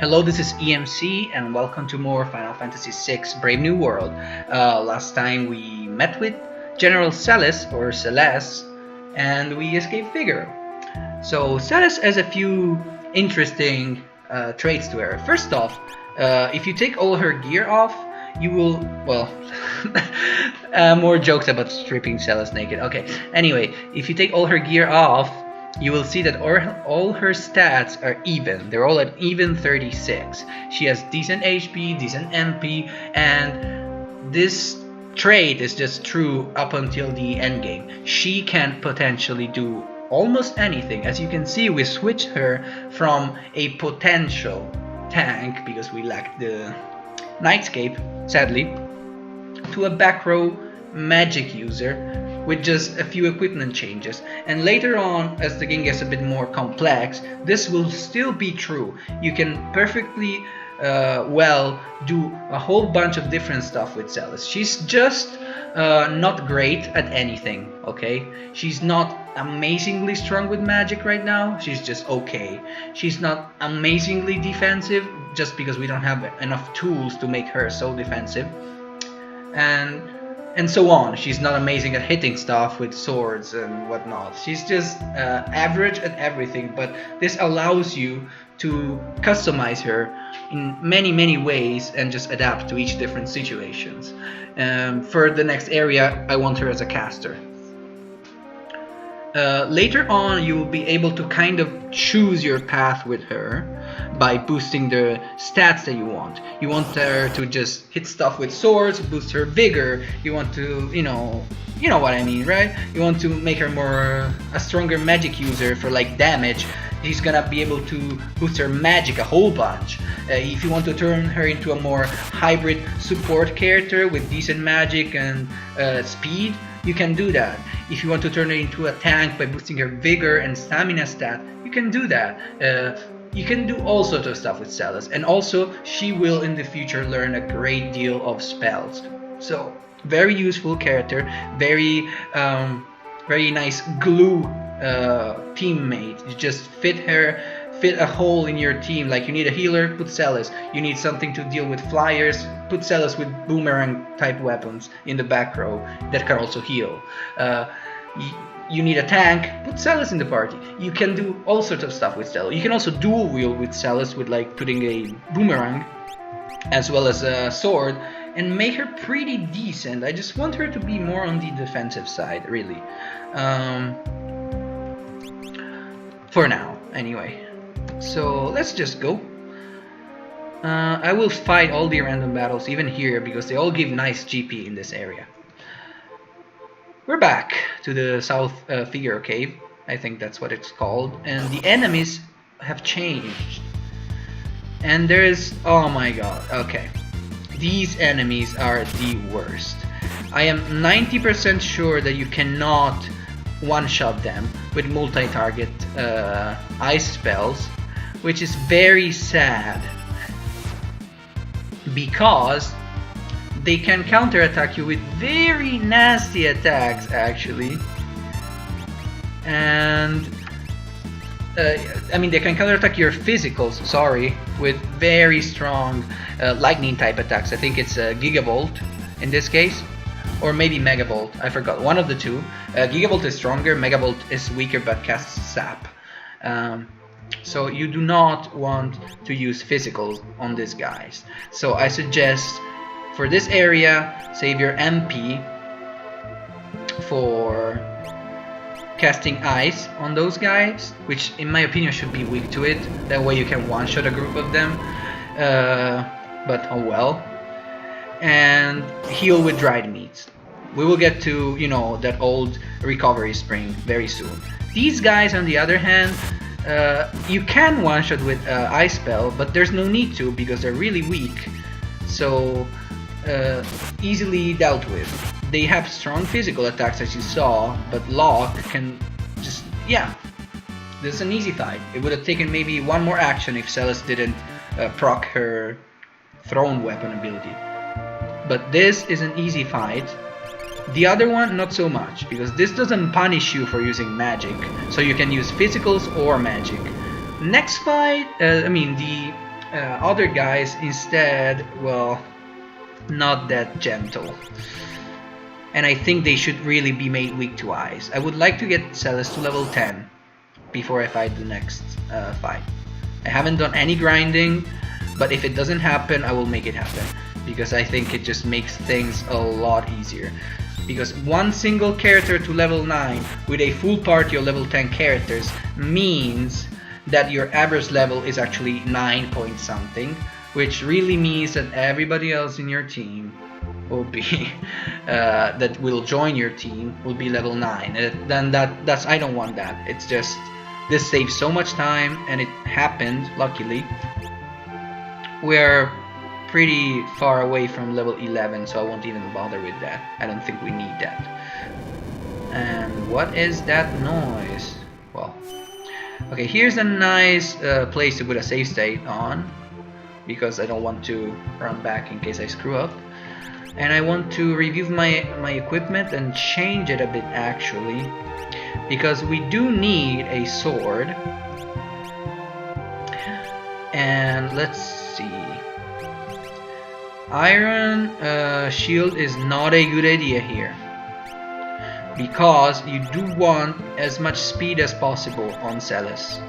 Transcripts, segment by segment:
Hello, this is EMC, and welcome to more Final Fantasy VI Brave New World. Last time we met with General Celes, or Celeste, and we escaped Figaro. So Celes has a few interesting traits to her. First off, if you take all her gear off, you will, well, more jokes about stripping Celes naked. Okay, anyway, if you take all her gear off, you will see that all her stats are even. They're all at even 36. She has decent HP, decent MP, and this trait is just true up until the end game. She can potentially do almost anything. As you can see, we switched her from a potential tank, because we lacked the Nightscape, sadly, to a back row magic user with just a few equipment changes. And later on, as the game gets a bit more complex, this will still be true. You can perfectly well do a whole bunch of different stuff with Celes. She's just not great at anything, okay? She's not amazingly strong with magic right now. She's just okay. She's not amazingly defensive, just because we don't have enough tools to make her so defensive. And so on. She's not amazing at hitting stuff with swords and whatnot. She's just average at everything, but this allows you to customize her in many ways and just adapt to each different situations. For the next area, I want her as a caster. Later on, you will be able to kind of choose your path with her by boosting the stats that you want. You want her to just hit stuff with swords, boost her vigor. You want to, you know what I mean, right? You want to make her a stronger magic user for like damage. She's gonna be able to boost her magic a whole bunch. If you want to turn her into a more hybrid support character with decent magic and speed, you can do that. If you want to turn her into a tank by boosting her vigor and stamina stat, you can do that. You can do all sorts of stuff with Celes, and also she will in the future learn a great deal of spells. So very useful character, very nice glue teammate. You just fit a hole in your team. Like you need a healer, put Celes. You need something to deal with flyers, put Celes with boomerang type weapons in the back row that can also heal. You need a tank, put Celes in the party. You can do all sorts of stuff with Celes. You can also dual wield with Celes, with like putting a boomerang as well as a sword, and make her pretty decent. I just want her to be more on the defensive side, really. For now, anyway. So let's just go. I will fight all the random battles, even here, because they all give nice GP in this area. We're back to the South Figaro Cave. I think that's what it's called. And the enemies have changed. And there's... oh my god, okay. These enemies are the worst. I am 90% sure that you cannot one-shot them with multi-target ice spells, which is very sad, because they can counterattack you with very nasty attacks, actually. And I mean, they can counterattack your physicals, sorry, with very strong lightning type attacks. I think it's Gigavolt in this case, or maybe Megavolt, I forgot, one of the two. Gigavolt is stronger, Megavolt is weaker but casts Sap. So you do not want to use physicals on these guys. So I suggest, for this area, save your MP for casting ice on those guys, which in my opinion should be weak to it. That way you can one-shot a group of them. But oh well. And heal with dried meats. We will get to, that old recovery spring very soon. These guys, on the other hand, you can one-shot with ice spell, but there's no need to, because they're really weak. So easily dealt with. They have strong physical attacks, as you saw, but Locke can just, this is an easy fight. It would have taken maybe one more action if Celes didn't proc her thrown weapon ability. But this is an easy fight. The other one, not so much, because this doesn't punish you for using magic, so you can use physicals or magic. Next fight, the Other guys instead, well, not that gentle. And I think they should really be made weak to ice. I would like to get Celes to level 10 before I fight the next fight. I haven't done any grinding, but if it doesn't happen, I will make it happen. Because I think it just makes things a lot easier. Because one single character to level 9 with a full party of level 10 characters means that your average level is actually 9 point something, which really means that everybody else in your team will be that will join your team will be level 9. Then that's I don't want that. It's just this saves so much time, and it happened luckily. We're pretty far away from level 11, so I won't even bother with that. I don't think we need that. And what is that noise? Well, okay, here's a nice place to put a save state on, because I don't want to run back in case I screw up. And I want to review my equipment and change it a bit actually, because we do need a sword. And let's see. Iron shield is not a good idea here, because you do want as much speed as possible on Celes.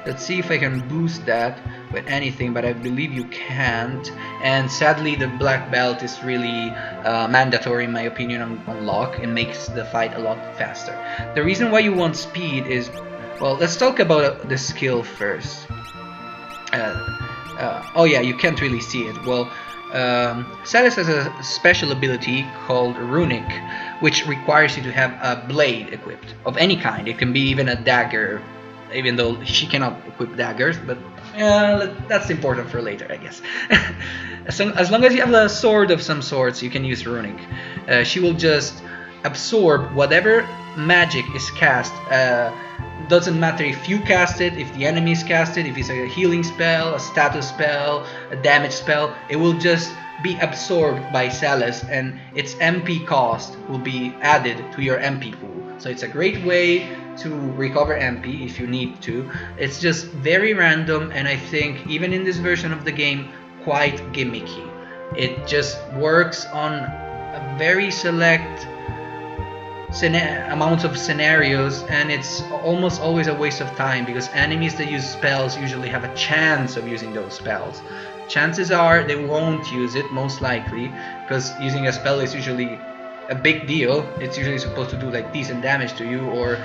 Let's see if I can boost that with anything, but I believe you can't. And sadly, the black belt is really mandatory in my opinion on Locke. It makes the fight a lot faster. The reason why you want speed is, well, let's talk about the skill first. Oh yeah, you can't really see it. Well, Celes has a special ability called Runic, which requires you to have a blade equipped of any kind. It can be even a dagger, even though she cannot equip daggers, but that's important for later, I guess. As long as you have a sword of some sorts, you can use Runic. She will just absorb whatever magic is cast. Doesn't matter if you cast it, if the enemies cast it, if it's a healing spell, a status spell, a damage spell, it will just be absorbed by Celes, and its MP cost will be added to your MP pool. So it's a great way to recover MP if you need to. It's just very random, and I think even in this version of the game, quite gimmicky. It just works on a very select amount of scenarios, and it's almost always a waste of time, because enemies that use spells usually have a chance of using those spells. Chances are they won't use it, most likely, because using a spell is usually a big deal. It's usually supposed to do like decent damage to you or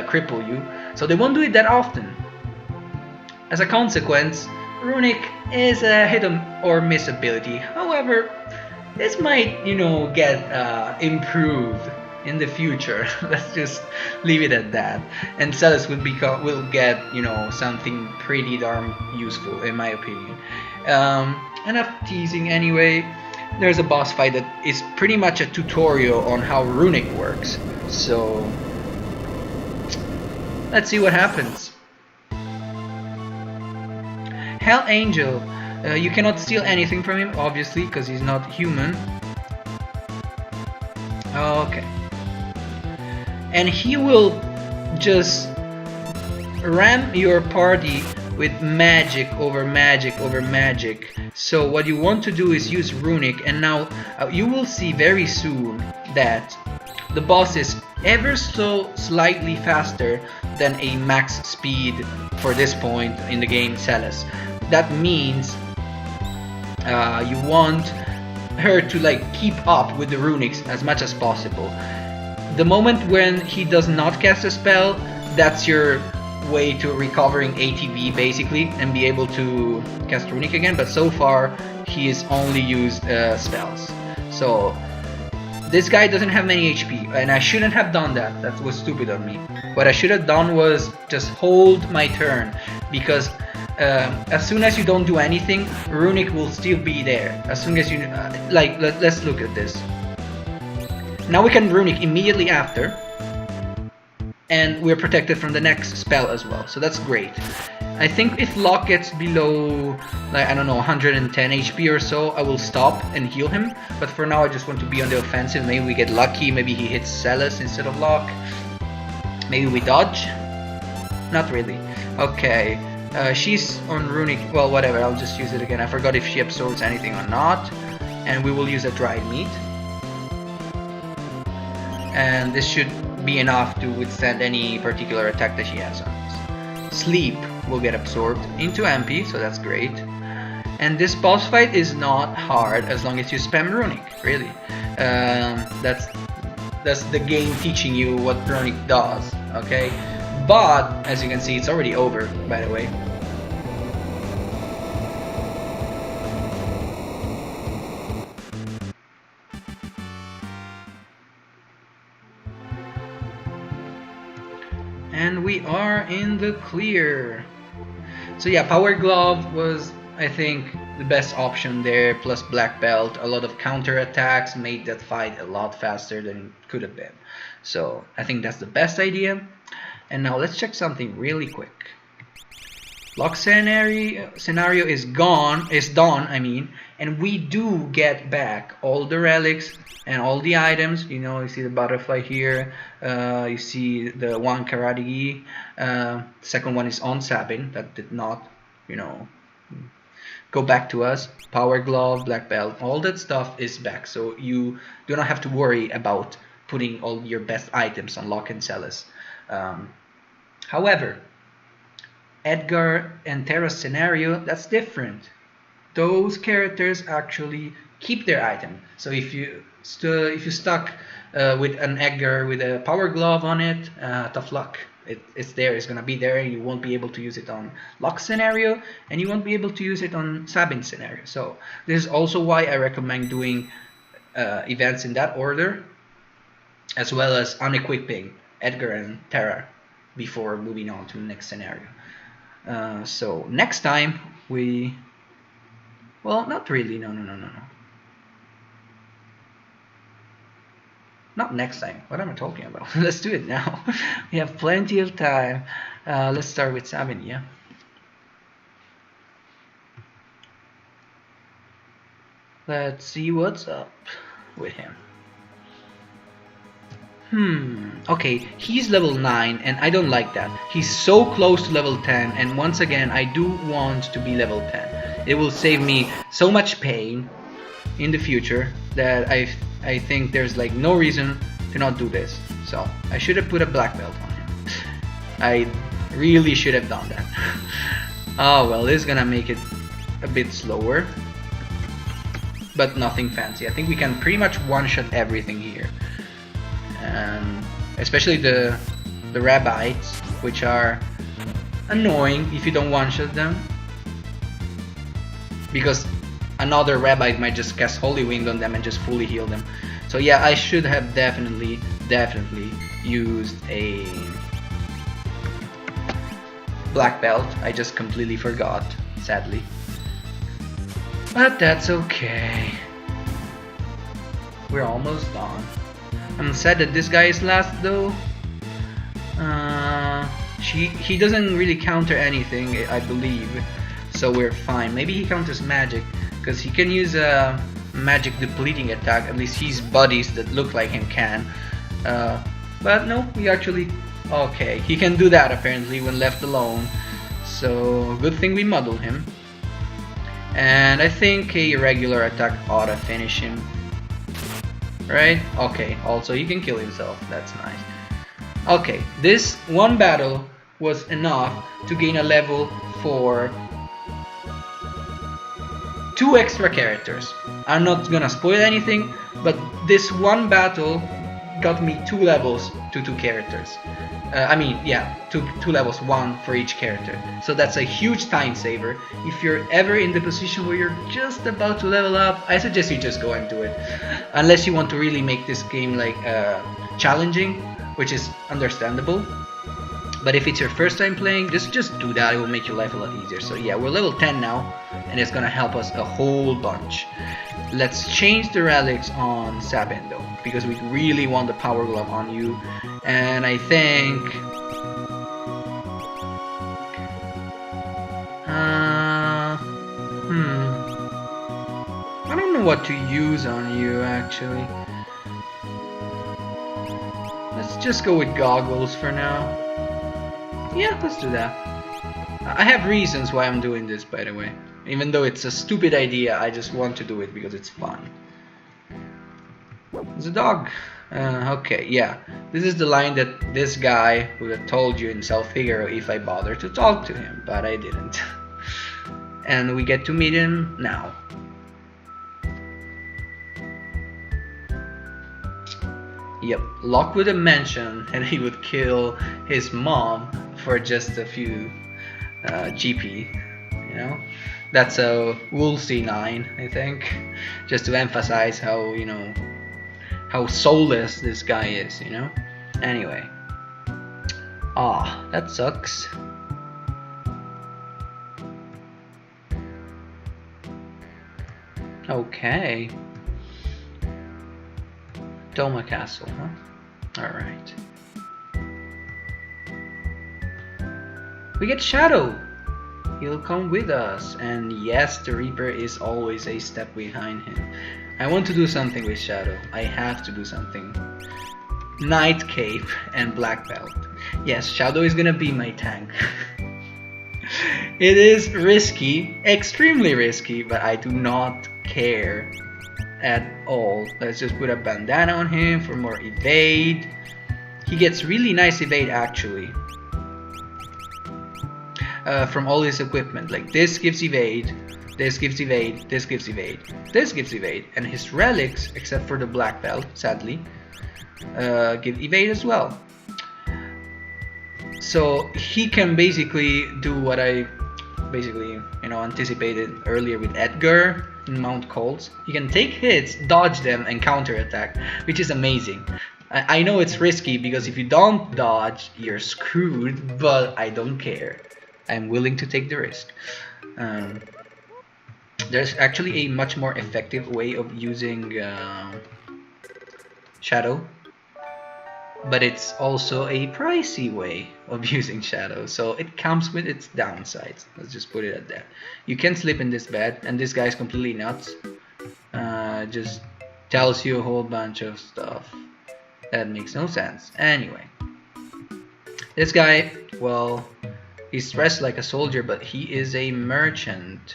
cripple you, so they won't do it that often. As a consequence, Runic is a hit or miss ability. However, this might, get improved in the future. Let's just leave it at that. And Celes will get, something pretty darn useful in my opinion. Enough teasing anyway. There's a boss fight that is pretty much a tutorial on how Runic works. So let's see what happens. Hell Angel. You cannot steal anything from him, obviously, because he's not human. Okay. And he will just ram your party with magic over magic over magic. So what you want to do is use Runic, and now you will see very soon that the boss is ever so slightly faster than a max speed for this point in the game Celes. That means you want her to keep up with the runics as much as possible. The moment when he does not cast a spell, that's your way to recovering ATB basically and be able to cast Runic again, but so far he has only used spells. So this guy doesn't have many HP, and I shouldn't have done that. That was stupid of me. What I should have done was just hold my turn, because as soon as you don't do anything, Runic will still be there. As soon as you let's look at this. Now we can Runic immediately after, and we're protected from the next spell as well, so that's great. I think if Locke gets below, I don't know, 110 HP or so, I will stop and heal him, but for now I just want to be on the offensive. Maybe we get lucky, maybe he hits Celes instead of Locke, maybe we dodge, not really. Okay, She's on runic. Well, whatever. I'll just use it again. I forgot if she absorbs anything or not. And we will use a dried meat. And this should be enough to withstand any particular attack that she has on us. Sleep will get absorbed into MP, so that's great. And this boss fight is not hard as long as you spam runic. Really, that's the game teaching you what runic does. Okay. But, as you can see, it's already over, by the way. And we are in the clear. So yeah, Power Glove was, I think, the best option there, plus Black Belt. A lot of counter attacks made that fight a lot faster than it could have been. So I think that's the best idea. And now let's check something really quick. Lock scenario is done, and we do get back all the relics and all the items. You know, you see the butterfly here, you see the one Karate Gi, second one is on Sabin, that did not, you know, go back to us. Power Glove, Black Belt, all that stuff is back, so you do not have to worry about putting all your best items on Locke and Celes. However, Edgar and Terra's scenario, that's different. Those characters actually keep their item. So if you stuck with an Edgar with a Power Glove on it, tough luck. It's there. It's gonna be there. You won't be able to use it on Locke scenario, and you won't be able to use it on Sabin scenario. So this is also why I recommend doing events in that order, as well as unequipping Edgar and Terra before moving on to the next scenario. So next time well, not really, no. Not next time, what am I talking about? Let's do it now. We have plenty of time. Let's start with Sabin, yeah? Let's see what's up with him. Okay, he's level 9 and I don't like that. He's so close to level 10, and once again I do want to be level 10. It will save me so much pain in the future that I think there's like no reason to not do this. So I should have put a black belt on him. I really should have done that. Oh well, this is gonna make it a bit slower, but nothing fancy. I think we can pretty much one-shot everything here. Especially the rabbits, which are annoying if you don't one-shot them, because another rabbit might just cast Holy Wind on them and just fully heal them. So yeah, I should have definitely used a black belt. I just completely forgot, sadly, but that's okay. We're almost done. I'm sad that this guy is last though. He doesn't really counter anything, I believe, so we're fine. Maybe he counters magic, because he can use a magic depleting attack. At least his buddies that look like him can. But no, we actually... Okay, he can do that apparently when left alone. So good thing we muddled him. And I think a regular attack ought to finish him. Right? Okay, also he can kill himself. That's nice. Okay, this one battle was enough to gain a level for 2 extra characters. I'm not gonna spoil anything, but this one battle got me 2 levels to 2 characters. two levels, 1 for each character. So that's a huge time saver. If you're ever in the position where you're just about to level up, I suggest you just go and do it. Unless you want to really make this game like challenging, which is understandable. But if it's your first time playing, just do that. It will make your life a lot easier. So yeah, we're level 10 now, and it's gonna help us a whole bunch. Let's change the relics on Sabin though, because we really want the Power Glove on you. And I think I don't know what to use on you actually. Let's just go with goggles for now. Yeah, let's do that. I have reasons why I'm doing this, by the way. Even though it's a stupid idea, I just want to do it because it's fun. It's a dog. Okay, yeah. This is the line that this guy would have told you in South Figaro if I bothered to talk to him, but I didn't. And we get to meet him now. Yep, Locke would have mentioned that he would kill his mom for just a few GP, you know? That's a Woolsey line, I think, just to emphasize how, you know, how soulless this guy is, you know? Anyway. That sucks. Okay. Doma Castle, huh? Alright. We get Shadow! He'll come with us, and yes, the Reaper is always a step behind him. I want to do something with Shadow. I have to do something. Night Cape and Black Belt. Yes, Shadow is gonna be my tank. It is risky, extremely risky, but I do not care at all. Let's just put a bandana on him for more evade. He gets really nice evade actually. From all his equipment, like this gives evade, this gives evade, this gives evade, this gives evade, and his relics, except for the black belt, sadly, give evade as well. So he can basically do what I anticipated earlier with Edgar in Mount Colts. He can take hits, dodge them, and counterattack, which is amazing. I know it's risky because if you don't dodge, you're screwed, but I don't care. I'm willing to take the risk. There's actually a much more effective way of using Shadow, but it's also a pricey way of using Shadow, so it comes with its downsides. Let's just put it at that. You can sleep in this bed, and this guy's completely nuts. Just tells you a whole bunch of stuff that makes no sense. Anyway, this guy, well, he's dressed like a soldier, but he is a merchant.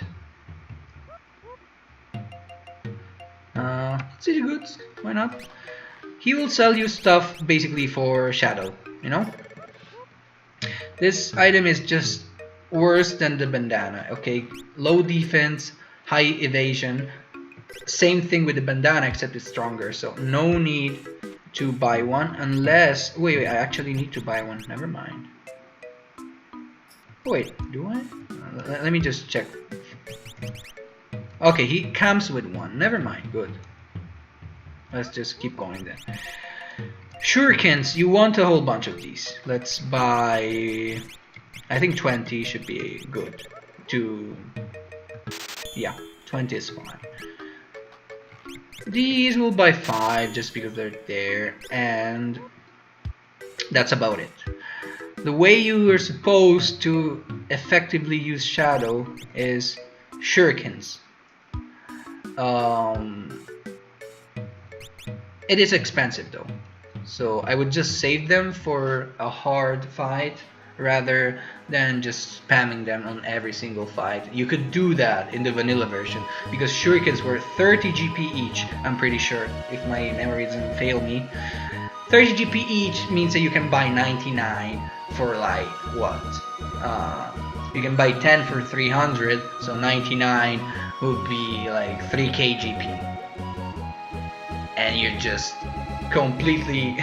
See the goods, why not? He will sell you stuff basically for Shadow, you know? This item is just worse than the bandana, okay? Low defense, high evasion. Same thing with the bandana except it's stronger, so no need to buy one unless... Wait, I actually need to buy one, never mind. Wait, do I? Let me just check. Okay, he comes with one, never mind, good. Let's just keep going then. Shurikens, you want a whole bunch of these. Let's buy... I think 20 should be good. Yeah, 20 is fine. These we'll buy 5 just because they're there. And that's about it. The way you are supposed to effectively use Shadow is Shurikens. It is expensive though, so I would just save them for a hard fight rather than just spamming them on every single fight. You could do that in the vanilla version because shurikens were 30 GP each, I'm pretty sure, if my memory doesn't fail me. 30 GP each means that you can buy 99 for like what? You can buy 10 for 300, so 99 would be like 3k GP. And you're just completely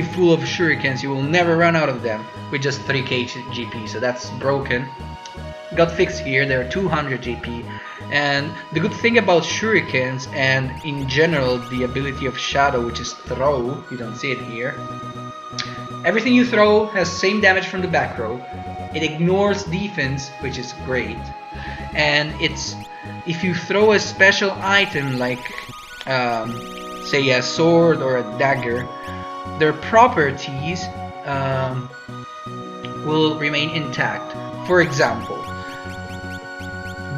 full of shurikens. You will never run out of them with just 3k GP, so that's broken. Got fixed here. They're 200 GP, and the good thing about shurikens and in general the ability of Shadow, which is throw, you don't see it here, everything you throw has same damage from the back row. It ignores defense, which is great, and it's if you throw a special item like say a sword or a dagger, their properties will remain intact. For example,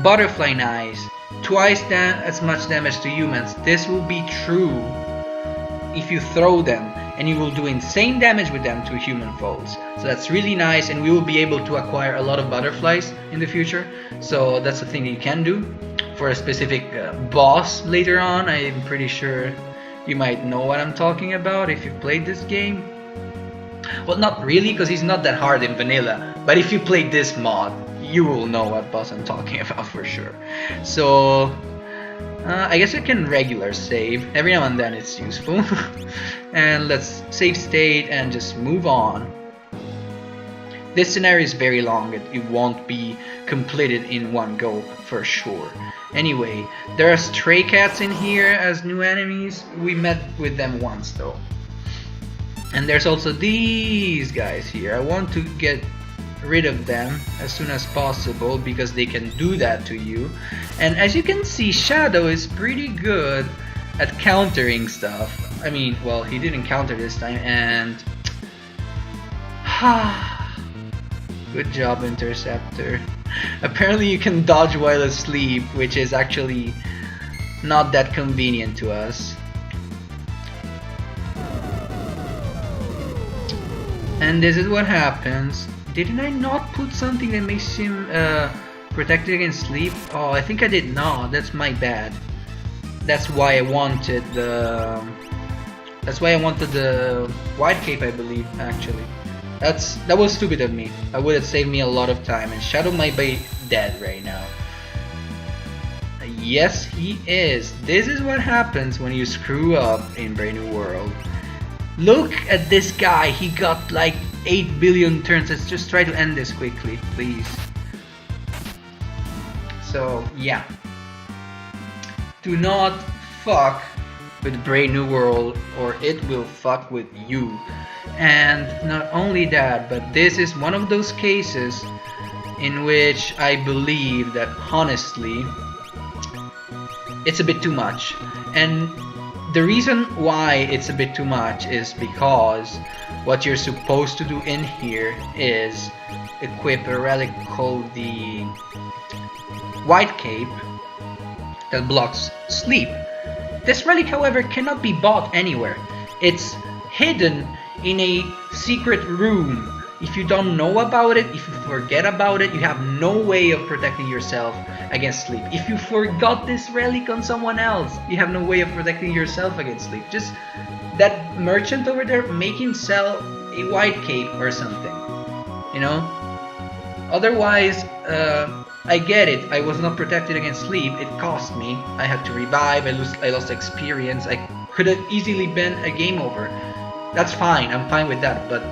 butterfly knives, twice as much damage to humans. This will be true if you throw them. and you will do insane damage with them to human foes. So that's really nice, and we will be able to acquire a lot of butterflies in the future. So that's a thing that you can do for a specific boss later on. I'm pretty sure you might know what I'm talking about if you've played this game. Well, not really, because he's not that hard in vanilla, but if you played this mod, you will know what boss I'm talking about for sure. So I guess you can regular save. Every now and then it's useful. And let's save state and just move on. This scenario is very long. It won't be completed in one go for sure. Anyway, there are stray cats in here as new enemies. We met with them once though. And there's also these guys here. I want to get rid of them as soon as possible because they can do that to you. And as you can see, Shadow is pretty good at countering stuff. I mean, well, he didn't counter this time, and good job, Interceptor. Apparently you can dodge while asleep, which is actually not that convenient to us. And this is what happens. Didn't I not put something that makes him protected against sleep? Oh, I think I did not. That's my bad. That's why I wanted the White Cape, I believe, actually. That was stupid of me. That would have saved me a lot of time, and Shadow might be dead right now. Yes, he is. This is what happens when you screw up in Brave New World. Look at this guy. He got like 8 billion turns. Let's just try to end this quickly, please. So yeah, do not fuck with Brave New World or it will fuck with you. And not only that, but this is one of those cases in which I believe that honestly it's a bit too much. And the reason why it's a bit too much is because what you're supposed to do in here is equip a relic called the White Cape that blocks sleep. This relic, however, cannot be bought anywhere. It's hidden in a secret room. If you don't know about it, if you forget about it, you have no way of protecting yourself against sleep. If you forgot this relic on someone else, you have no way of protecting yourself against sleep. Just that merchant over there, make him sell a White Cape or something, you know? Otherwise, I get it, I was not protected against sleep, it cost me, I had to revive, I lost experience, I could have easily been a game over. That's fine, I'm fine with that, but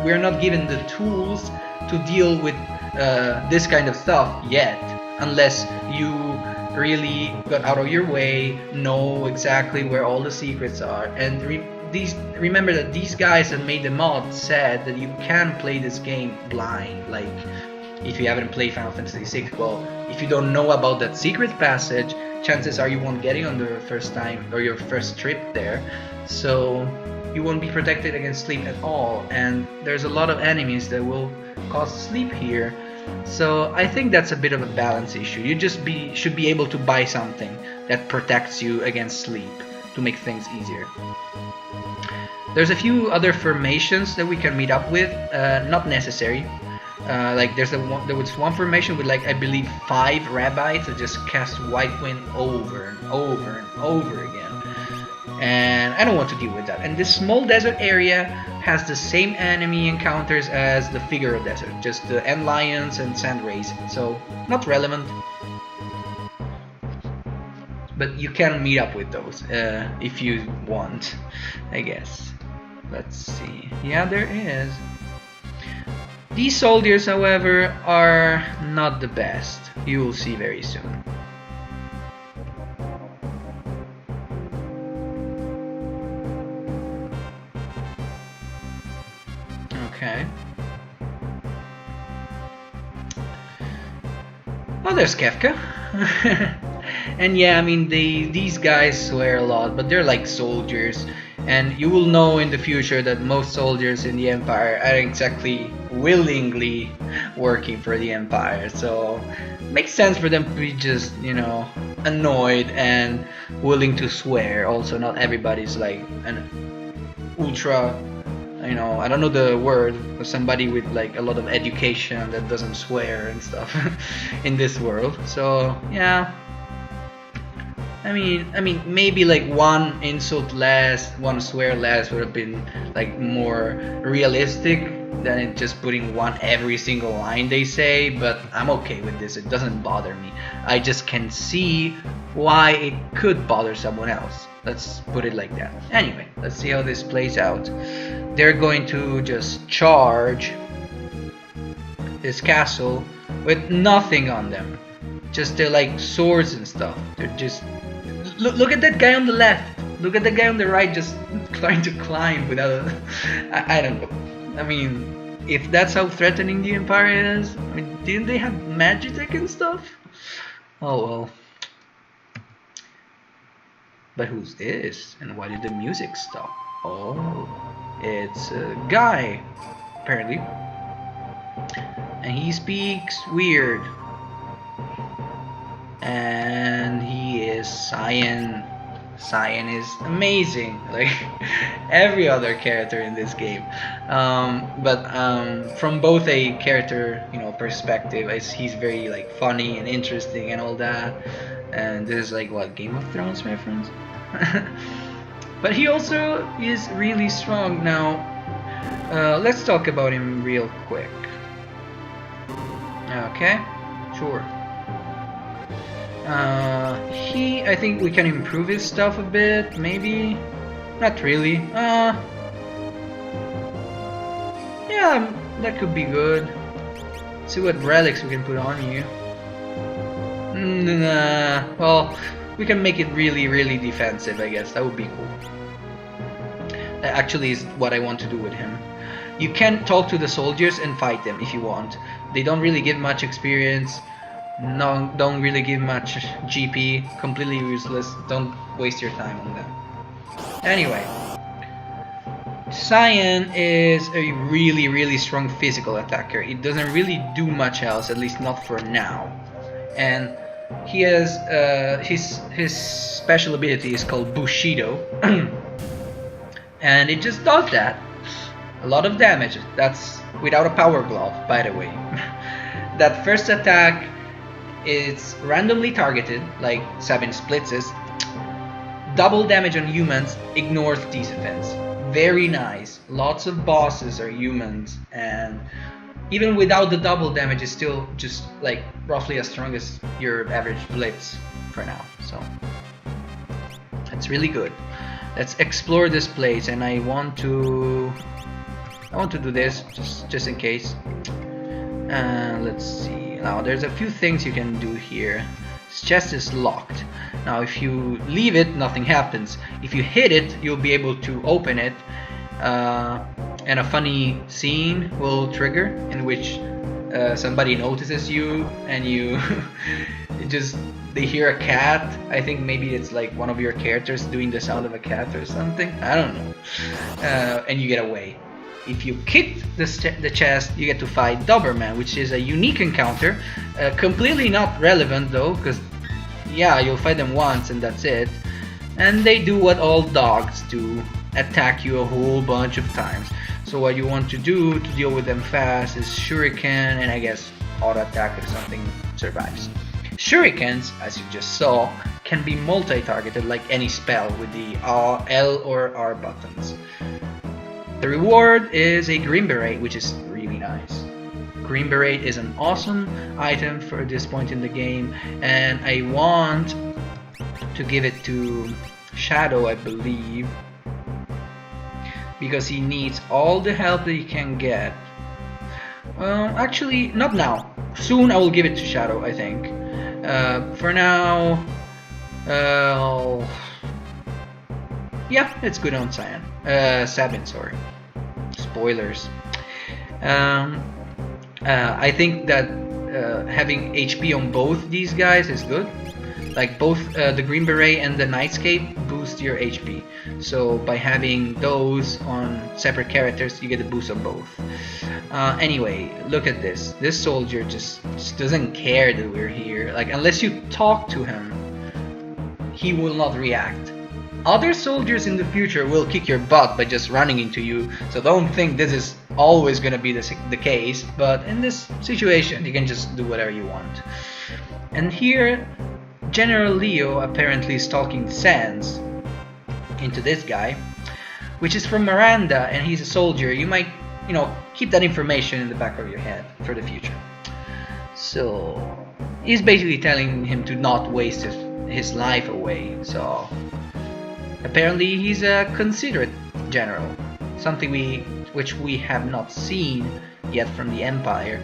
we're not given the tools to deal with this kind of stuff yet, unless you really got out of your way, know exactly where all the secrets are, and remember that these guys that made the mod said that you can play this game blind. Like, if you haven't played Final Fantasy VI, well, if you don't know about that secret passage, chances are you won't get it on the first time or your first trip there, so you won't be protected against sleep at all, and there's a lot of enemies that will cause sleep here. So I think that's a bit of a balance issue. You just should be able to buy something that protects you against sleep to make things easier. There's a few other formations that we can meet up with, not necessary. Like there was one formation with, like, I believe 5 rabbis that just cast White Wind over and over and over again. And I don't want to deal with that. And this small desert area has the same enemy encounters as the Figaro Desert, just the End Lions and Sand Rays, so not relevant. But you can meet up with those if you want, I guess. Let's see. Yeah, there is. These soldiers, however, are not the best. You will see very soon. Okay. Oh, there's Kefka. And yeah, I mean, these guys swear a lot, but they're like soldiers. And you will know in the future that most soldiers in the Empire aren't exactly willingly working for the Empire. So it makes sense for them to be just, you know, annoyed and willing to swear. Also, not everybody's like ultra, you know, I don't know the word, but somebody with like a lot of education that doesn't swear and stuff in this world. So yeah, I mean, maybe like one insult less, one swear less would have been like more realistic than it just putting one every single line they say. But I'm okay with this. It doesn't bother me. I just can see why it could bother someone else. Let's put it like that. Anyway, let's see how this plays out. They're going to just charge this castle with nothing on them. Just they're like swords and stuff. They're just look at that guy on the left. Look at the guy on the right, just trying to climb without. I don't know. I mean, if that's how threatening the Empire is, I mean, didn't they have Magitek and stuff? Oh well. But who's this? And why did the music stop? Oh, it's a guy, apparently. And he speaks weird. And he is Cyan. Cyan is amazing, like every other character in this game. But from both a character, you know, perspective, he's very like funny and interesting and all that. And this is like what, Game of Thrones reference? But he also is really strong. Now, let's talk about him real quick. Okay, sure. I think we can improve his stuff a bit, maybe. Not really. Yeah, that could be good. See what relics we can put on you. Well, we can make it really, really defensive, I guess. That would be cool. That actually is what I want to do with him. You can talk to the soldiers and fight them if you want. They don't really give much experience. No, don't really give much GP. Completely useless. Don't waste your time on them. Anyway, Cyan is a really, really strong physical attacker. It doesn't really do much else, at least not for now. And he has his special ability is called Bushido, and it just does that. A lot of damage. That's without a power glove, by the way. That first attack is randomly targeted, like Sabin Splits. Double damage on humans, ignores defense. Very nice. Lots of bosses are humans, and even without the double damage, it's still just like roughly as strong as your average Blitz for now. So that's really good. Let's explore this place, and I want to do this just in case. Let's see. Now there's a few things you can do here. This chest is locked. Now if you leave it, nothing happens. If you hit it, you'll be able to open it, and a funny scene will trigger in which somebody notices you, and you they hear a cat. I think maybe it's like one of your characters doing the sound of a cat or something. I don't know. And you get away. If you kick the chest, you get to fight Doberman, which is a unique encounter. Completely not relevant though, because yeah, you'll fight them once and that's it. And they do what all dogs do, attack you a whole bunch of times. So what you want to do to deal with them fast is Shuriken, and I guess auto attack if something survives. Shurikens, as you just saw, can be multi-targeted like any spell with the L or R buttons. The reward is a Green Beret, which is really nice. Green Beret is an awesome item for this point in the game, and I want to give it to Shadow, I believe, because he needs all the help that he can get. Actually, not now. Soon I will give it to Shadow, I think. For now, yeah, it's good on Cyan. Sabin, sorry. Spoilers. I think that having HP on both these guys is good. Like both the Green Beret and the Nightscape boost your HP. So by having those on separate characters, you get a boost on both. Anyway, look at this. This soldier just doesn't care that we're here. Like unless you talk to him, he will not react. other soldiers in the future will kick your butt by just running into you, so don't think this is always gonna be the case, but in this situation you can just do whatever you want. And here General Leo apparently is talking sense into this guy, which is from Miranda, and he's a soldier. You might, keep that information in the back of your head for the future. So he's basically telling him to not waste his life away. So apparently he's a considerate general, something which we have not seen yet from the Empire.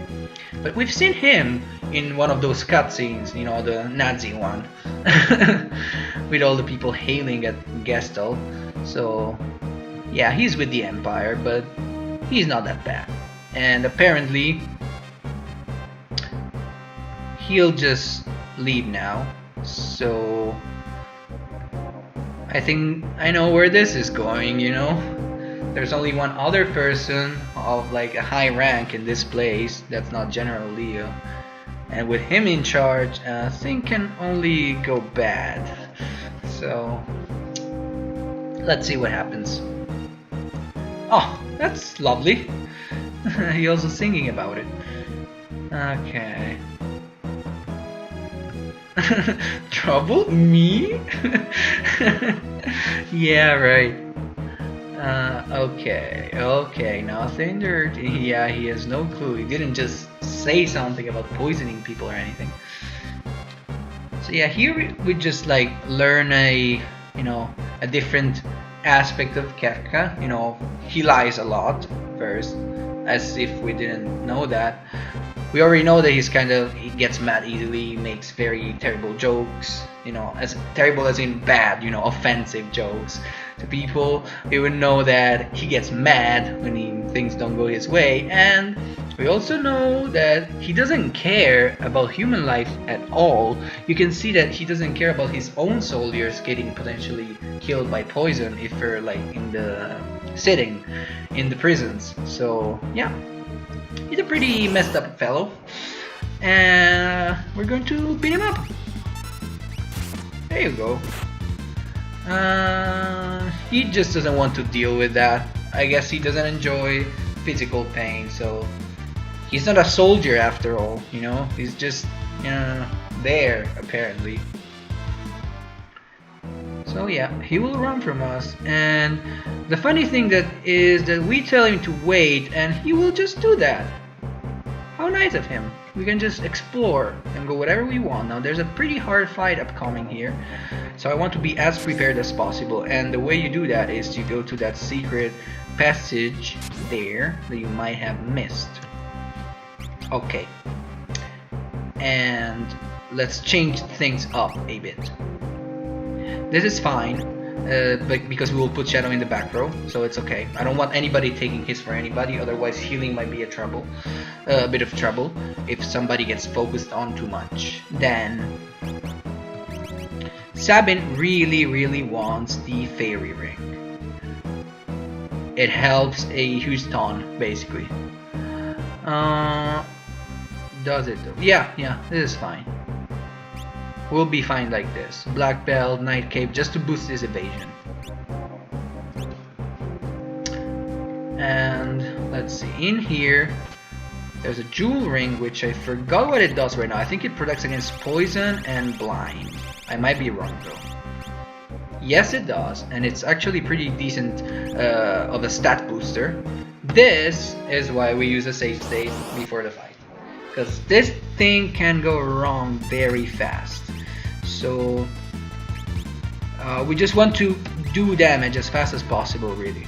But we've seen him in one of those cutscenes, the Nazi one, with all the people hailing at Gestal. So yeah, he's with the Empire, but he's not that bad. And apparently he'll just leave now. So I think I know where this is going, There's only one other person of like a high rank in this place that's not General Leo. And with him in charge, things can only go bad. So let's see what happens. Oh, that's lovely. He also singing about it. Okay. Trouble? Me? Yeah, right. Okay, nothing dirty. Yeah, he has no clue. He didn't just say something about poisoning people or anything. So yeah, here we just like learn a different aspect of Kefka. He lies a lot first, as if we didn't know that. We already know that he gets mad easily, makes very terrible jokes, as terrible as in bad, offensive jokes to people. We would know that he gets mad when things don't go his way, and we also know that he doesn't care about human life at all. You can see that he doesn't care about his own soldiers getting potentially killed by poison if they're like sitting in the prisons. So yeah, he's a pretty messed up fellow, and we're going to beat him up. There you go. He just doesn't want to deal with that. I guess he doesn't enjoy physical pain, so he's not a soldier after all, He's just, there, apparently. So yeah, he will run from us, and the funny thing is that we tell him to wait, and he will just do that. How nice of him. We can just explore and go whatever we want. Now there's a pretty hard fight upcoming here, so I want to be as prepared as possible, and the way you do that is you go to that secret passage there that you might have missed. Okay, and let's change things up a bit. This is fine, but because we will put Shadow in the back row, so it's okay. I don't want anybody taking hits for anybody, otherwise healing might be a bit of trouble if somebody gets focused on too much. Then Sabin really wants the Fairy Ring. It helps a huge ton, basically. Does it though? Yeah, this is fine. We'll be fine like this. Black Belt, Night Cape, just to boost his evasion. And let's see, in here there's a jewel ring, which I forgot what it does right now. I think it protects against poison and blind. I might be wrong though. Yes, it does, and it's actually pretty decent of a stat booster. This is why we use a safe state before the fight, because this thing can go wrong very fast. So we just want to do damage as fast as possible, really.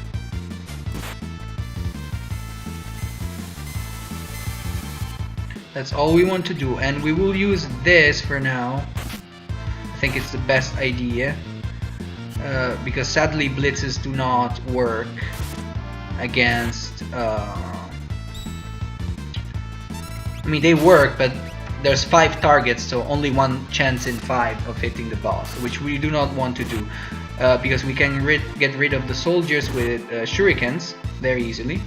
That's all we want to do, and we will use this for now. I think it's the best idea, because sadly blitzes do not work against I mean, they work, but there's 5 targets, so only 1 chance in 5 of hitting the boss, which we do not want to do, because we can get rid of the soldiers with shurikens very easily.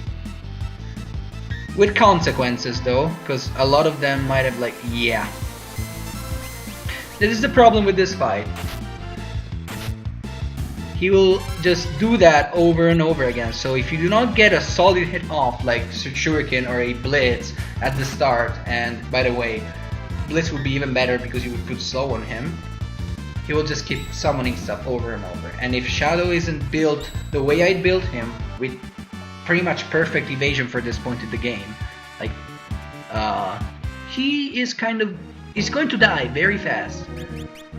With consequences though, because a lot of them might have yeah. This is the problem with this fight. he will just do that over and over again. So if you do not get a solid hit off like Shuriken or a Blitz at the start, and by the way, Blitz would be even better because you would put slow on him, he will just keep summoning stuff over and over. And if Shadow isn't built the way I built him, with pretty much perfect evasion for this point in the game, like he is he's going to die very fast.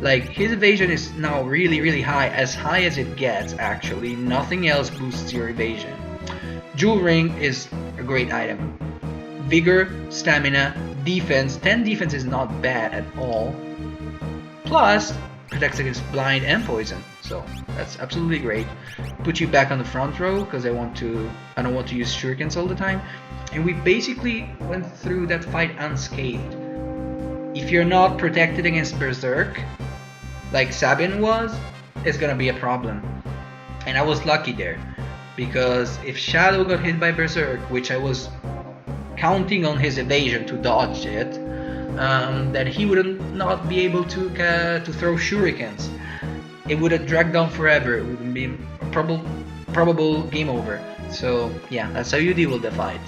Like, his evasion is now really high, as high as it gets actually. Nothing else boosts your evasion. Jewel Ring is a great item. Vigor, stamina, defense. 10 defense is not bad at all. Plus, protects against blind and poison. So that's absolutely great. Put you back on the front row because I don't want to use shurikens all the time. And we basically went through that fight unscathed. If you're not protected against Berserk, like Sabin was, it's gonna be a problem. And I was lucky there, because if Shadow got hit by Berserk, which I was counting on his evasion to dodge it, then he would not be able to throw shurikens. It would have dragged on forever. It would be a probable game over. So yeah, that's how you deal with the fight.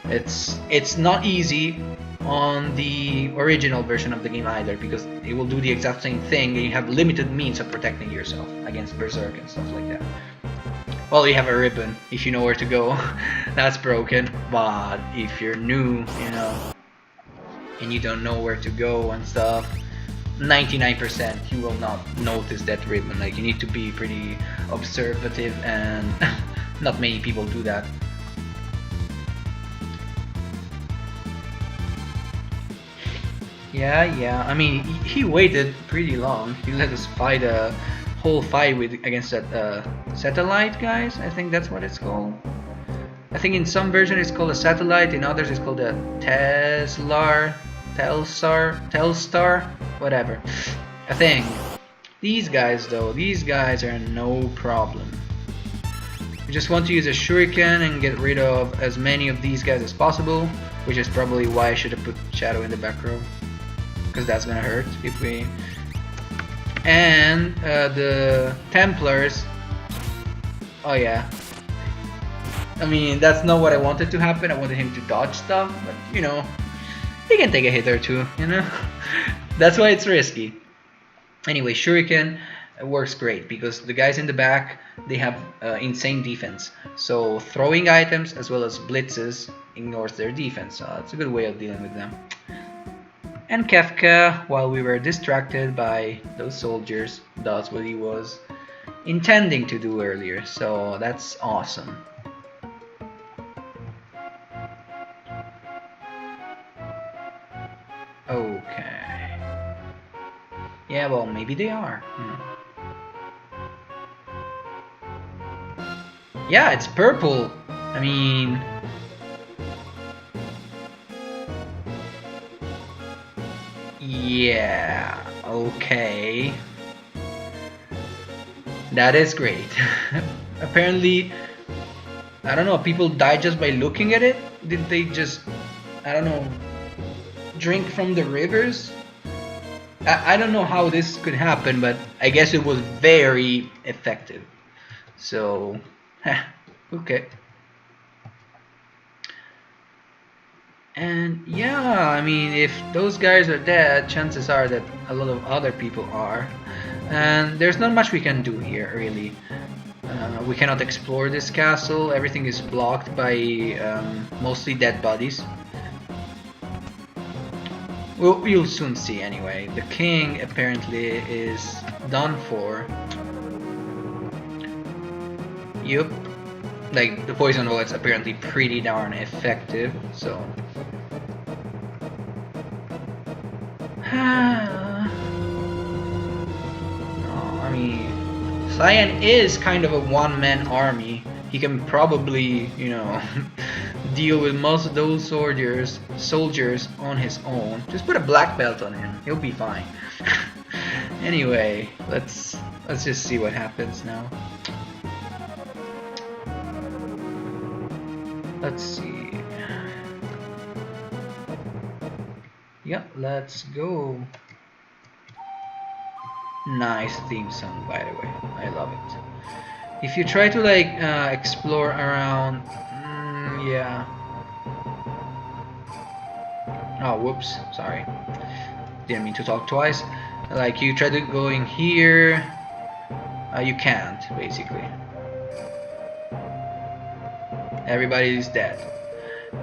It's not easy on the original version of the game either, because it will do the exact same thing and you have limited means of protecting yourself against Berserk and stuff like that. Well, you have a ribbon if you know where to go. That's broken. But if you're new, you know, and you don't know where to go and stuff, 99% you will not notice that ribbon. Like, you need to be pretty observative, and not many people do that. Yeah, I mean, he waited pretty long. He let us fight a whole fight against that satellite guys. I think that's what it's called. I think in some version it's called a satellite, in others it's called a Telstar, whatever. I think. These guys though, these guys are no problem. We just want to use a shuriken and get rid of as many of these guys as possible, which is probably why I should have put Shadow in the back row, because that's gonna hurt if we... And the Templars, oh yeah, I mean, that's not what I wanted to happen. I wanted him to dodge stuff, but you know, he can take a hit or two, you know. That's why it's risky. Anyway, shuriken works great because the guys in the back, they have insane defense, so throwing items as well as blitzes ignores their defense, so it's a good way of dealing with them. And Kefka, while we were distracted by those soldiers, does what he was intending to do earlier, so that's awesome. Okay. Yeah, well, maybe they are. Yeah, it's purple. I mean... Yeah, okay. That is great. Apparently, I don't know, people die just by looking at it? Did they just, I don't know, drink from the rivers? I don't know how this could happen, but I guess it was very effective. So, okay. And yeah, I mean, if those guys are dead, chances are that a lot of other people are. And there's not much we can do here, really. We cannot explore this castle. Everything is blocked by mostly dead bodies. Well, you'll soon see anyway. The king apparently is done for. Yup. Like, the poison bullet's apparently pretty darn effective, so... Oh, I mean, Cyan is kind of a one-man army. He can probably, you know, deal with most of those soldiers on his own. Just put a black belt on him, he'll be fine. Anyway, let's just see what happens now. Let's see. Yep, let's go. Nice theme song, by the way. I love it. If you try to like explore around, yeah. Oh, whoops. Sorry. Didn't mean to talk twice. Like you try to go in here, you can't basically. Everybody is dead,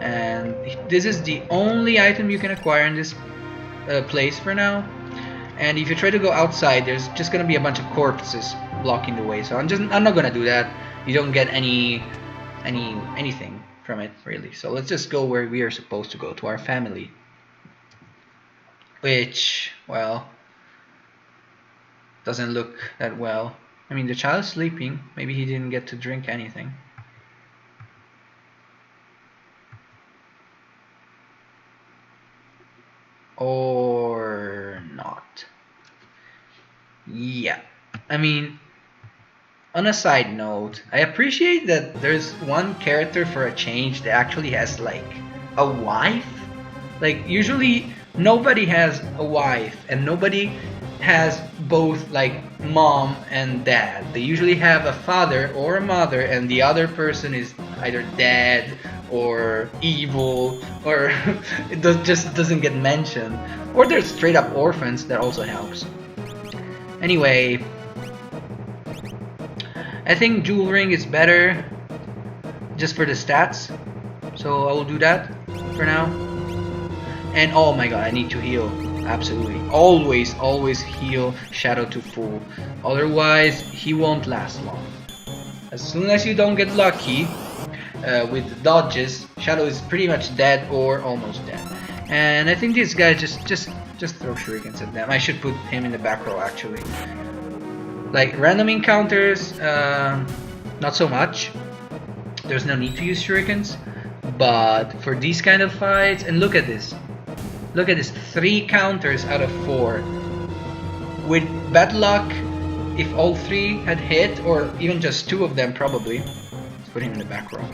and this is the only item you can acquire in this place for now. And if you try to go outside, there's just gonna be a bunch of corpses blocking the way. So I'm not gonna do that. You don't get anything from it really. So let's just go where we are supposed to go, to our family. Which, well, doesn't look that well. I mean, the child's sleeping. Maybe he didn't get to drink anything. Or not. Yeah. I mean, on a side note, I appreciate that there's one character for a change that actually has like a wife. Like usually nobody has a wife and nobody has both like mom and dad. They usually have a father or a mother and the other person is either dead or evil or it just doesn't get mentioned. Or they're straight up orphans, that also helps. Anyway, I think Jewel Ring is better just for the stats, so I will do that for now. And oh my god, I need to heal. Absolutely. Always heal Shadow to full. Otherwise, he won't last long. As soon as you don't get lucky with the dodges, Shadow is pretty much dead or almost dead. And I think these guys just throw shurikens at them. I should put him in the back row actually. Like random encounters, not so much. There's no need to use shurikens. But for these kind of fights, and look at this. Look at this, 3 counters out of 4. With bad luck, if all 3 had hit, or even just 2 of them probably, let's put him in the back row,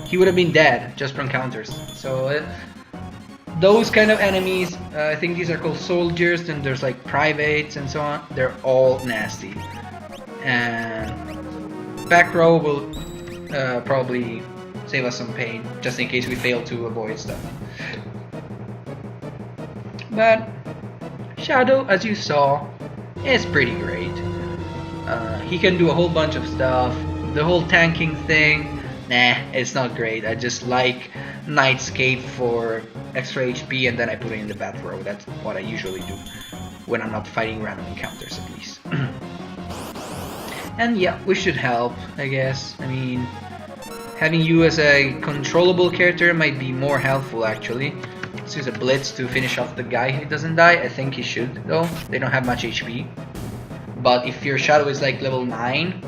he would have been dead just from counters. So those kind of enemies, I think these are called soldiers, then there's like privates and so on, they're all nasty. And back row will probably save us some pain, just in case we fail to avoid stuff. But Shadow, as you saw, is pretty great. He can do a whole bunch of stuff. The whole tanking thing, nah, it's not great. I just like Nightscape for extra HP and then I put it in the back row. That's what I usually do when I'm not fighting random encounters, at least. And yeah, we should help, I guess. I mean, having you as a controllable character might be more helpful actually. Let's use a blitz to finish off the guy who doesn't die. I think he should though. They don't have much HP. But if your Shadow is like level 9,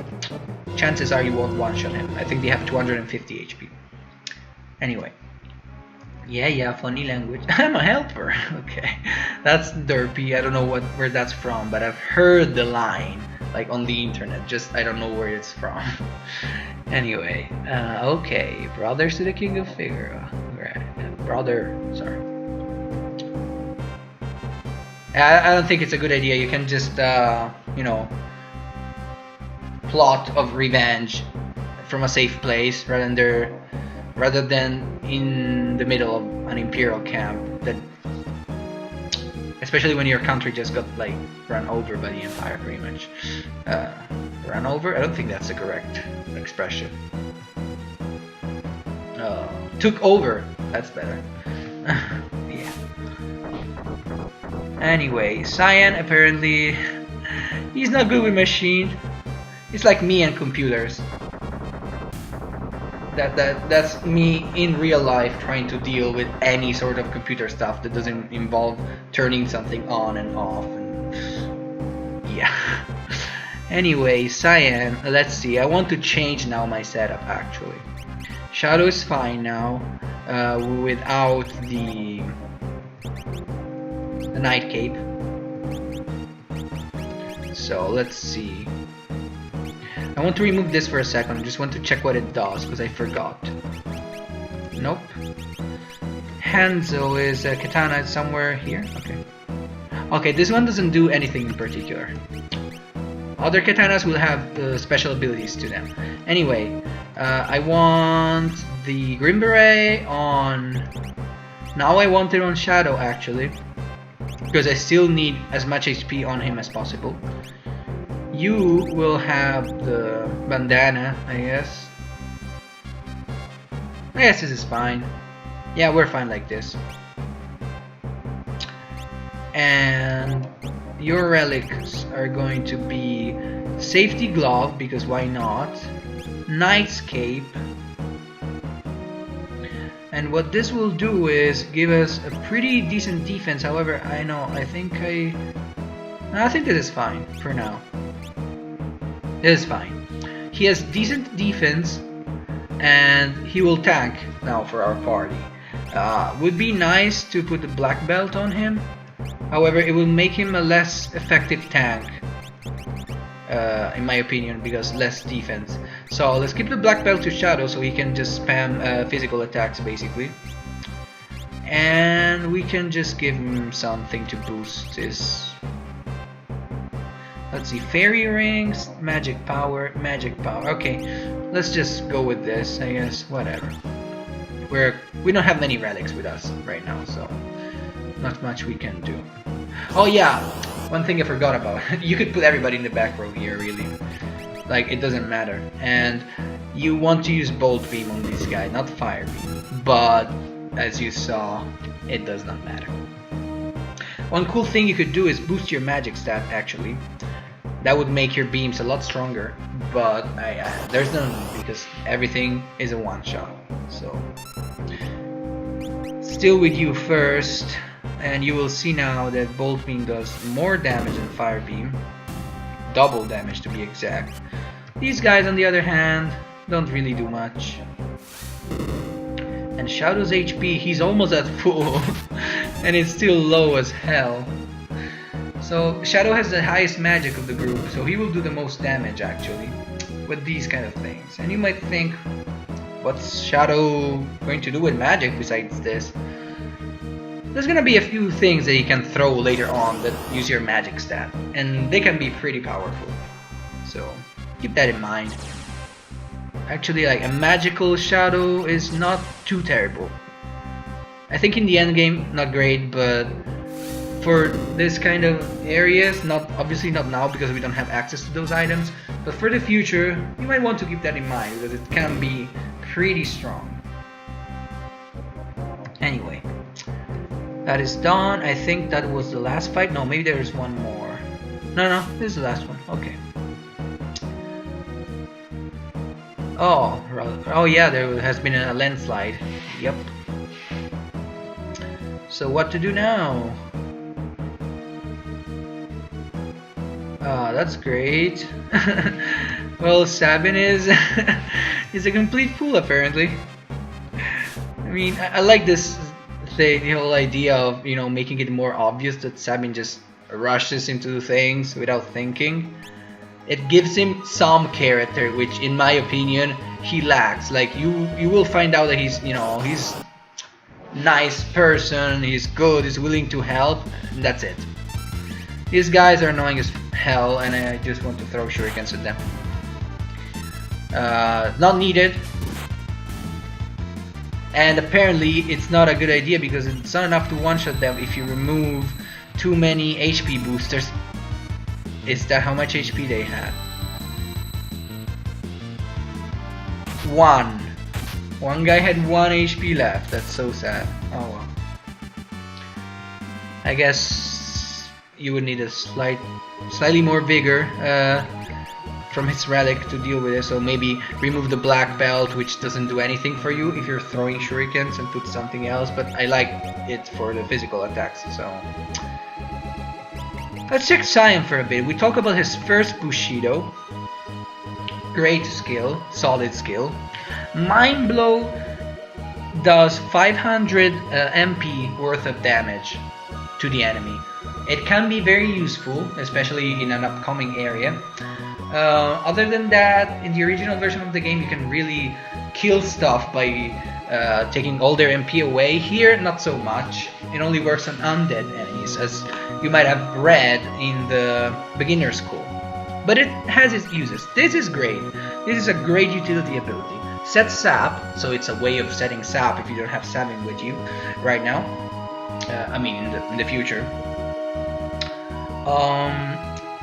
chances are you won't one-shot him. I think they have 250 HP. Anyway. Yeah, funny language. I'm a helper. Okay. That's derpy. I don't know where that's from, but I've heard the line. Like on the internet. Just I don't know where it's from. Anyway. Okay. Brothers to the King of Figaro. Brother. Sorry. I don't think it's a good idea. You can just, you know, plot of revenge from a safe place rather than in the middle of an Imperial camp. That, especially when your country just got like run over by the Empire, pretty much. Run over? I don't think that's the correct expression. Took over. That's better. Yeah. Anyway, Cyan apparently he's not good with machine. It's like me and computers. That's me in real life trying to deal with any sort of computer stuff that doesn't involve turning something on and off. And yeah. Anyway, Cyan, let's see. I want to change now my setup actually. Shadow is fine now without the Night Cape. So let's see. I want to remove this for a second. I just want to check what it does because I forgot. Nope. Hanzo is a katana somewhere here. Okay. Okay, this one doesn't do anything in particular. Other katanas will have special abilities to them. Anyway, I want the Green Beret on... Now I want it on Shadow, actually. Because I still need as much HP on him as possible. You will have the bandana, I guess. I guess this is fine. Yeah, we're fine like this. And your relics are going to be Safety Glove, because why not? Knight's Cape. And what this will do is give us a pretty decent defense. However, I think this is fine for now. This is fine. He has decent defense, and he will tank now for our party. Would be nice to put the black belt on him. However, it will make him a less effective tank, in my opinion, because less defense. So let's keep the black belt to Shadow so he can just spam physical attacks basically. And we can just give him something to boost his... Let's see, Fairy Rings, Magic Power, Magic Power. Okay, let's just go with this, I guess, whatever. We don't have many relics with us right now, so not much we can do. Oh yeah, one thing I forgot about. You could put everybody in the back row here, really. Like, it doesn't matter. And you want to use Bolt Beam on this guy, not Fire Beam. But, as you saw, it does not matter. One cool thing you could do is boost your magic stat, actually. That would make your beams a lot stronger. But, there's no need, because everything is a one-shot. So, still with you first. And you will see now that Bolt Beam does more damage than Fire Beam. Double damage to be exact. These guys on the other hand don't really do much. And Shadow's HP, he's almost at full. And it's still low as hell. So Shadow has the highest magic of the group, so he will do the most damage actually with these kind of things. And you might think, what's Shadow going to do with magic besides this? There's gonna be a few things that you can throw later on that use your magic stat, and they can be pretty powerful. So keep that in mind. Actually, like, a magical Shadow is not too terrible. I think in the end game, not great, but for this kind of areas, obviously not now because we don't have access to those items, but for the future, you might want to keep that in mind because it can be pretty strong. Anyway. That is done. I think that was the last fight. No, maybe there is one more. No, this is the last one. Okay. Oh yeah, there has been a landslide. Yep. So what to do now? That's great. Well, Sabin is is a complete fool apparently. I mean, I like this. The whole idea of, making it more obvious that Sabin just rushes into things without thinking. It gives him some character, which in my opinion he lacks. Like, you will find out that he's nice person, he's good, he's willing to help, and that's it. These guys are annoying as hell, and I just want to throw shurikens at them. Not needed. And apparently it's not a good idea because it's not enough to one-shot them if you remove too many HP boosters. Is that how much HP they had? One guy had 1 HP left. That's so sad. Oh well. I guess you would need a slightly more vigor from his relic to deal with it, so maybe remove the black belt, which doesn't do anything for you if you're throwing shurikens, and put something else, but I like it for the physical attacks. So let's check Cyan for a bit. We talk about his first Bushido. Great skill, solid skill. Mind Blow does 500 MP worth of damage to the enemy. It can be very useful, especially in an upcoming area. Other than that, in the original version of the game, you can really kill stuff by taking all their MP away. Here, not so much. It only works on undead enemies, as you might have read in the beginner school. But it has its uses. This is great. This is a great utility ability. Set sap, so it's a way of setting sap if you don't have Sabin with you right now. I mean, in the future.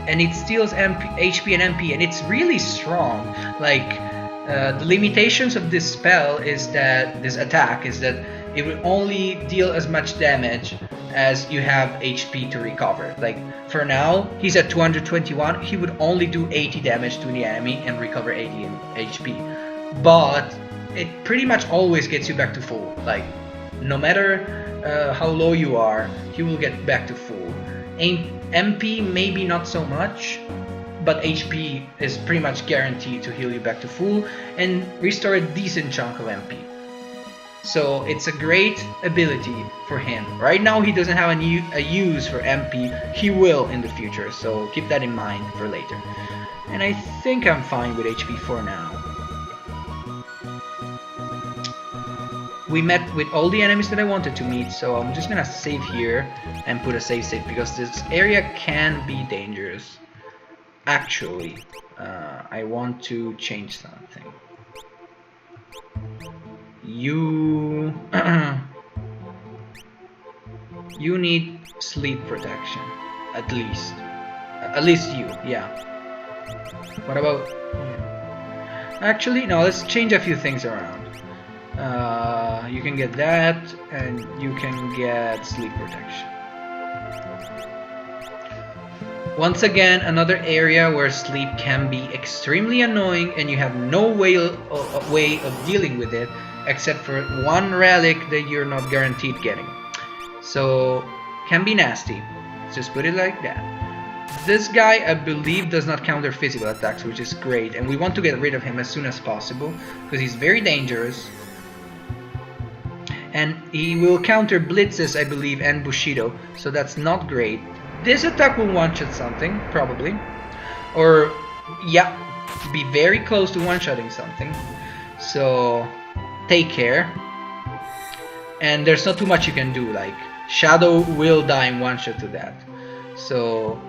And it steals HP and MP, and it's really strong. Like, the limitations of this spell is that this attack is that it will only deal as much damage as you have HP to recover. Like, for now, he's at 221. He would only do 80 damage to the enemy and recover 80 HP. But it pretty much always gets you back to full. Like, no matter how low you are, he will get back to full. MP maybe not so much, but HP is pretty much guaranteed to heal you back to full and restore a decent chunk of MP. So it's a great ability for him. Right now he doesn't have a use for MP. He will in the future, so keep that in mind for later. And I think I'm fine with HP for now. We met with all the enemies that I wanted to meet, so I'm just gonna save here and put a save state because this area can be dangerous. Actually, I want to change something. You you need sleep protection, at least you, yeah. What about you? Actually, no, let's change a few things around. You can get that, and you can get sleep protection. Once again, another area where sleep can be extremely annoying and you have no way of dealing with it except for one relic that you're not guaranteed getting. So, can be nasty. Let's just put it like that. This guy, I believe, does not counter physical attacks, which is great, and we want to get rid of him as soon as possible because he's very dangerous. And he will counter blitzes, I believe, and Bushido, so that's not great. This attack will one-shot something, probably. Or, yeah, be very close to one-shotting something. So, take care. And there's not too much you can do, like, Shadow will die in one-shot to that. So,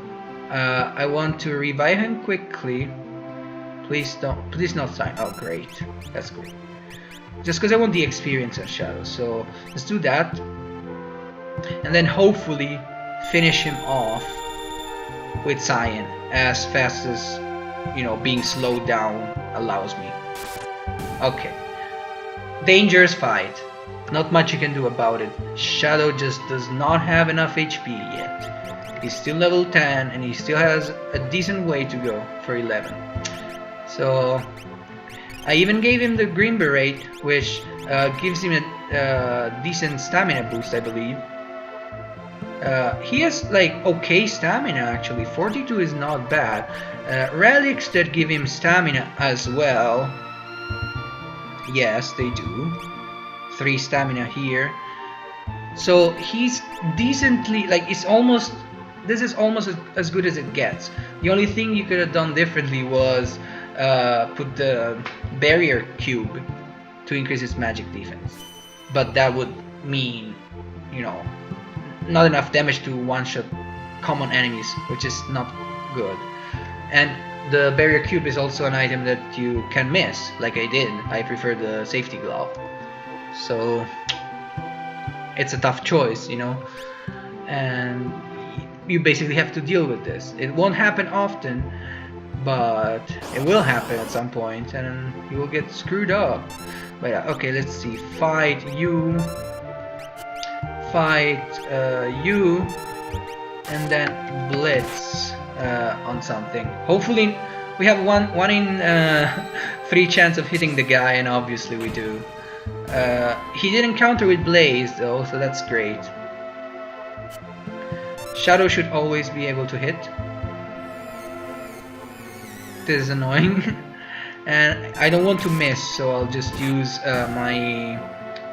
I want to revive him quickly. Please not sign. Oh, great. That's cool. Just because I want the experience on Shadow. So, let's do that. And then hopefully finish him off with Cyan as fast as, you know, being slowed down allows me. Okay. Dangerous fight. Not much you can do about it. Shadow just does not have enough HP yet. He's still level 10 and he still has a decent way to go for 11. So I even gave him the Green Beret, which gives him a decent stamina boost, I believe. He has like okay stamina actually. 42 is not bad. Relics that give him stamina as well. Yes, they do. 3 stamina here. So he's decently, like, it's almost, this is almost as good as it gets. The only thing you could have done differently was put the barrier cube to increase its magic defense. But that would mean, you know, not enough damage to one-shot common enemies, which is not good. And the barrier cube is also an item that you can miss, like I did. I prefer the safety glove. So it's a tough choice, you know, and you basically have to deal with this. It won't happen often, but it will happen at some point, and you will get screwed up. But yeah, okay, let's see. Fight you, and then blitz on something. Hopefully, we have one in 3 chance of hitting the guy, and obviously we do. He didn't counter with Blaze though, so that's great. Shadow should always be able to hit. This is annoying. And I don't want to miss, so I'll just use my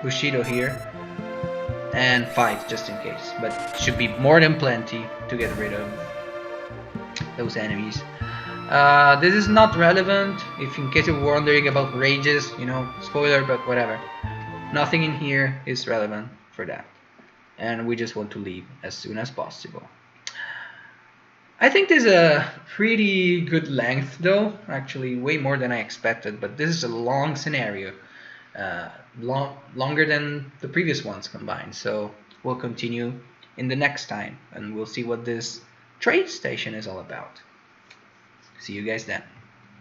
Bushido here and fight just in case. But should be more than plenty to get rid of those enemies. This is not relevant if in case you're wondering about rages, you know, spoiler, but whatever. Nothing in here is relevant for that. And we just want to leave as soon as possible. I think this is a pretty good length though, actually way more than I expected, but this is a long scenario, longer than the previous ones combined. So we'll continue in the next time and we'll see what this trade station is all about. See you guys then.